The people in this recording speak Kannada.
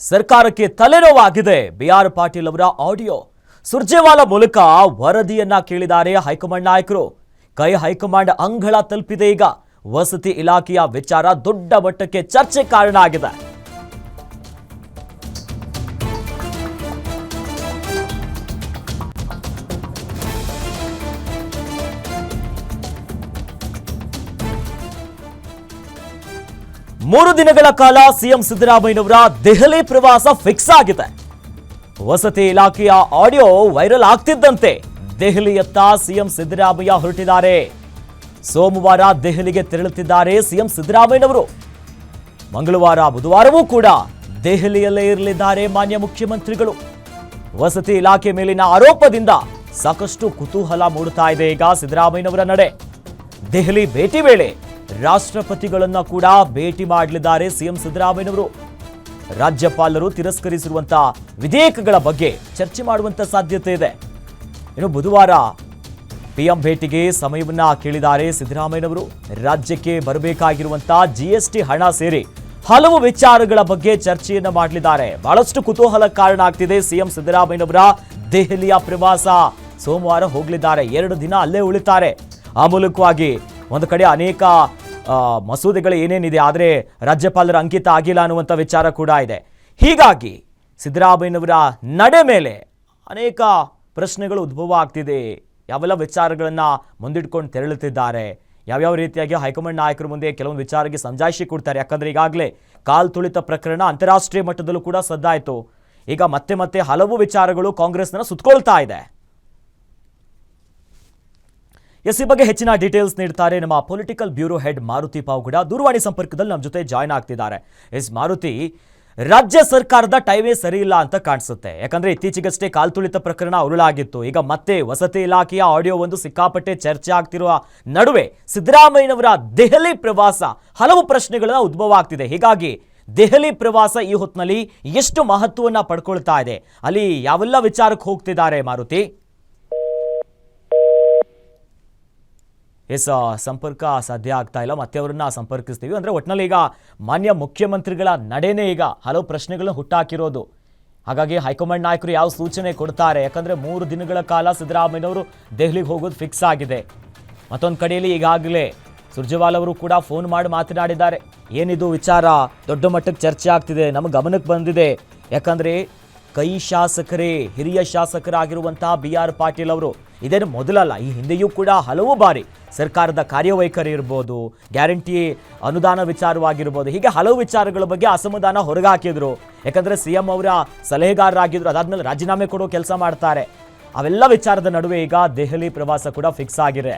ಸರ್ಕಾರಕ್ಕೆ ತಲೆನೋವಾಗಿದೆ. ಬಿಆರ್ ಪಾಟೀಲ್ ಅವರ ಆಡಿಯೋ ಸುರ್ಜೇವಾಲಾ ಮೂಲಕ ವರದಿಯನ್ನ ಕೇಳಿದ್ದಾರೆ ಹೈಕಮಾಂಡ್ ನಾಯಕರು. ಕೈ ಹೈಕಮಾಂಡ್ ಅಂಗಳ ತಲುಪಿದೆ. ಈಗ ವಸತಿ ಇಲಾಖೆಯ ವಿಚಾರ ದೊಡ್ಡ ಮಟ್ಟಕ್ಕೆ ಚರ್ಚೆ ಕಾರಣ ಆಗಿದೆ. ಮೂರು ದಿನಗಳ ಕಾಲ ಸಿಎಂ ಸಿದ್ದರಾಮಯ್ಯನವರ ದೆಹಲಿ ಪ್ರವಾಸ ಫಿಕ್ಸ್ ಆಗಿದೆ. ವಸತಿ ಇಲಾಖೆಯ ಆಡಿಯೋ ವೈರಲ್ ಆಗ್ತಿದ್ದಂತೆ ದೆಹಲಿಯತ್ತ ಸಿಎಂ ಸಿದ್ದರಾಮಯ್ಯ ಹೊರಟಿದ್ದಾರೆ. ಸೋಮವಾರ ದೆಹಲಿಗೆ ತೆರಳುತ್ತಿದ್ದಾರೆ ಸಿಎಂ ಸಿದ್ದರಾಮಯ್ಯನವರು. ಮಂಗಳವಾರ ಬುಧವಾರವೂ ಕೂಡ ದೆಹಲಿಯಲ್ಲೇ ಇರಲಿದ್ದಾರೆ ಮಾನ್ಯ ಮುಖ್ಯಮಂತ್ರಿಗಳು. ವಸತಿ ಇಲಾಖೆ ಮೇಲಿನ ಆರೋಪದಿಂದ ಸಾಕಷ್ಟು ಕುತೂಹಲ ಮೂಡುತ್ತಾ ಇದೆ ಈಗ ಸಿದ್ದರಾಮಯ್ಯನವರ ನಡೆ. ದೆಹಲಿ ಭೇಟಿ ವೇಳೆ ರಾಷ್ಟ್ರಪತಿಗಳನ್ನ ಕೂಡ ಭೇಟಿ ಮಾಡಲಿದ್ದಾರೆ ಸಿಎಂ ಸಿದ್ದರಾಮಯ್ಯನವರು. ರಾಜ್ಯಪಾಲರು ತಿರಸ್ಕರಿಸಿರುವಂತಹ ವಿಧೇಯಕಗಳ ಬಗ್ಗೆ ಚರ್ಚೆ ಮಾಡುವಂತ ಸಾಧ್ಯತೆ ಇದೆ. ಇನ್ನು ಬುಧವಾರ ಪಿಎಂ ಭೇಟಿಗೆ ಸಮಯವನ್ನ ಕೇಳಿದ್ದಾರೆ ಸಿದ್ದರಾಮಯ್ಯನವರು. ರಾಜ್ಯಕ್ಕೆ ಬರಬೇಕಾಗಿರುವಂತಹ ಜಿಎಸ್ಟಿ ಹಣ ಸೇರಿ ಹಲವು ವಿಚಾರಗಳ ಬಗ್ಗೆ ಚರ್ಚೆಯನ್ನ ಮಾಡಲಿದ್ದಾರೆ. ಬಹಳಷ್ಟು ಕುತೂಹಲ ಕಾರಣ ಆಗ್ತಿದೆ ಸಿಎಂ ಸಿದ್ದರಾಮಯ್ಯನವರ ದೆಹಲಿಯ ಪ್ರವಾಸ. ಸೋಮವಾರ ಹೋಗಲಿದ್ದಾರೆ, 2 ದಿನ ಅಲ್ಲೇ ಉಳಿತಾರೆ. ಆ ಮೂಲಕವಾಗಿ ಒಂದು ಕಡೆ ಅನೇಕ ಮಸೂದೆಗಳು ಏನೇನಿದೆ, ಆದರೆ ರಾಜ್ಯಪಾಲರ ಅಂಕಿತ ಆಗಿಲ್ಲ ಅನ್ನುವಂಥ ವಿಚಾರ ಕೂಡ ಇದೆ. ಹೀಗಾಗಿ ಸಿದ್ದರಾಮಯ್ಯನವರ ನಡೆ ಮೇಲೆ ಅನೇಕ ಪ್ರಶ್ನೆಗಳು ಉದ್ಭವ ಆಗ್ತಿದೆ. ಯಾವೆಲ್ಲ ವಿಚಾರಗಳನ್ನು ಮುಂದಿಟ್ಕೊಂಡು ತೆರಳುತ್ತಿದ್ದಾರೆ, ಯಾವ್ಯಾವ ರೀತಿಯಾಗಿ ಹೈಕಮಾಂಡ್ ನಾಯಕರ ಮುಂದೆ ಕೆಲವೊಂದು ವಿಚಾರಕ್ಕೆ ಸಮಜಾಯಿಷಿ ಕೊಡ್ತಾರೆ. ಯಾಕಂದರೆ ಈಗಾಗಲೇ ಕಾಲ್ ತುಳಿತ ಪ್ರಕರಣ ಅಂತಾರಾಷ್ಟ್ರೀಯ ಮಟ್ಟದಲ್ಲೂ ಕೂಡ ಸದ್ದಾಯಿತು. ಈಗ ಮತ್ತೆ ಹಲವು ವಿಚಾರಗಳು ಕಾಂಗ್ರೆಸ್ನ ಸುತ್ತಕೊಳ್ತಾ ಇದೆ. ಈ ಬಗ್ಗೆ ಹೆಚ್ಚಿನ ಡೀಟೇಲ್ಸ್ ನೀಡ್ತಾರೆ ನಮ್ಮ political bureau head Maruti Pavagada. ದೂರವಾಣಿ ಸಂಪರ್ಕದಲ್ಲಿ ನಮ್ಮ ಜೊತೆ ಜಾಯ್ನ್ ಆಗ್ತಿದ್ದಾರೆ. ಮಾರುತಿ, ರಾಜ್ಯ ಸರ್ಕಾರದ ಟೈಮೇ ಸರಿ ಇಲ್ಲ ಅಂತ ಕಾಣಿಸುತ್ತೆ. ಯಾಕಂದ್ರೆ ಇತ್ತೀಚೆಗಷ್ಟೇ ಕಾಲ್ತುಳಿತ ಪ್ರಕರಣ ಉರುಳಾಗಿತ್ತು. ಈಗ ಮತ್ತೆ ವಸತಿ ಇಲಾಖೆಯ ಆಡಿಯೋ ಒಂದು ಸಿಕ್ಕಾಪಟ್ಟೆ ಚರ್ಚೆ ಆಗ್ತಿರುವ ನಡುವೆ ಸಿದ್ದರಾಮಯ್ಯನವರ ದೆಹಲಿ ಪ್ರವಾಸ ಹಲವು ಪ್ರಶ್ನೆಗಳನ್ನ ಉದ್ಭವ ಆಗ್ತಿದೆ. ಹೀಗಾಗಿ ದೆಹಲಿ ಪ್ರವಾಸ ಈ ಹೊತ್ತಿನಲ್ಲಿ ಎಷ್ಟು ಮಹತ್ವವನ್ನ ಪಡ್ಕೊಳ್ತಾ ಇದೆ, ಅಲ್ಲಿ ಯಾವೆಲ್ಲ ವಿಚಾರಕ್ಕೆ ಹೋಗ್ತಿದ್ದಾರೆ ಮಾರುತಿ? ಸಂಪರ್ಕ ಸಾಧ್ಯ ಆಗ್ತಾ ಇಲ್ಲ, ಮತ್ತೆ ಅವರನ್ನ ಸಂಪರ್ಕಿಸ್ತೀವಿ. ಅಂದರೆ ಒಟ್ಟಿನಲ್ಲಿ ಈಗ ಮಾನ್ಯ ಮುಖ್ಯಮಂತ್ರಿಗಳ ನಡೆನೇ ಈಗ ಹಲವು ಪ್ರಶ್ನೆಗಳನ್ನ ಹುಟ್ಟಾಕಿರೋದು. ಹಾಗಾಗಿ ಹೈಕಮಾಂಡ್ ನಾಯಕರು ಯಾವ ಸೂಚನೆ ಕೊಡ್ತಾರೆ, ಯಾಕಂದರೆ 3 ದಿನಗಳ ಕಾಲ ಸಿದ್ದರಾಮಯ್ಯನವರು ದೆಹಲಿಗೆ ಹೋಗೋದು ಫಿಕ್ಸ್ ಆಗಿದೆ. ಮತ್ತೊಂದು ಕಡೆಯಲ್ಲಿ ಈಗಾಗಲೇ ಸುರ್ಜೇವಾಲಾ ಅವರು ಕೂಡ ಫೋನ್ ಮಾಡಿ ಮಾತನಾಡಿದ್ದಾರೆ. ಏನಿದು ವಿಚಾರ ದೊಡ್ಡ ಮಟ್ಟಕ್ಕೆ ಚರ್ಚೆ ಆಗ್ತಿದೆ, ನಮ್ಮ ಗಮನಕ್ಕೆ ಬಂದಿದೆ. ಯಾಕಂದರೆ ಕೈ ಶಾಸಕರೇ, ಹಿರಿಯ ಶಾಸಕರಾಗಿರುವಂತಹ ಬಿಆರ್ ಪಾಟೀಲ್ ಅವರು ಇದೇನು ಮೊದಲಲ್ಲ, ಈ ಹಿಂದೆಯೂ ಕೂಡ ಹಲವು ಬಾರಿ ಸರ್ಕಾರದ ಕಾರ್ಯವೈಖರಿ ಇರ್ಬೋದು, ಗ್ಯಾರಂಟಿ ಅನುದಾನ ವಿಚಾರವಾಗಿರ್ಬೋದು, ಹೀಗೆ ಹಲವು ವಿಚಾರಗಳ ಬಗ್ಗೆ ಅಸಮಾಧಾನ ಹೊರಗೆ ಹಾಕಿದ್ರು. ಯಾಕಂದರೆ ಸಿಎಂ ಅವರ ಸಲಹೆಗಾರರಾಗಿದ್ರು, ಅದಾದ್ಮೇಲೆ ರಾಜೀನಾಮೆ ಕೊಡೋ ಕೆಲಸ ಮಾಡ್ತಾರೆ. ಅವೆಲ್ಲ ವಿಚಾರದ ನಡುವೆ ಈಗ ದೆಹಲಿ ಪ್ರವಾಸ ಕೂಡ ಫಿಕ್ಸ್ ಆಗಿದೆ.